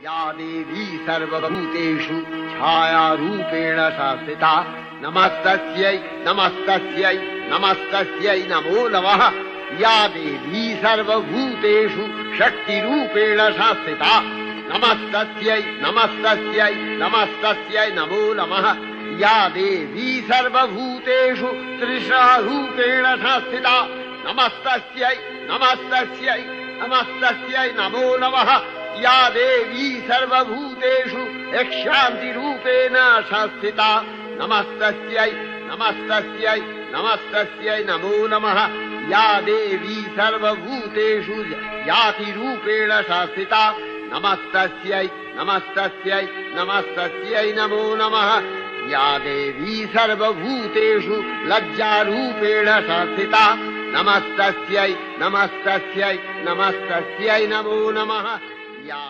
या देवी सर्वभूतेषु छायारूपेण संस्थिता नमस्तस्यै नमस्तस्यै नमस्तस्यै नमो नमः। या देवी सर्वभूतेषु शक्तिरूपेण संस्थिता नमस्तस्यै नमस्तस्यै नमस्तस्यै नमो नमः। या देवी सर्वभूतेषु तृष्णारूपेण संस्थिता नमस्तस्यै नमस्तस्यै नमस्तस्यै नमो नमः। या देवी सर्वभूतेषु शान्तिरूपेण संस्थिता नमस्तस्यै नमस्तस्यै नमस्तस्यै नमो नमः। या देवी सर्वभूतेषु जातिरूपेण संस्थिता नमस्तस्यै नमस्तस्यै नमस्तस्यै नमो नमः। या देवी सर्वभूतेषु लज्जारूपेण संस्थिता नमस्तस्यै नमस्तस्यै नमस्तस्यै नमो नमः। या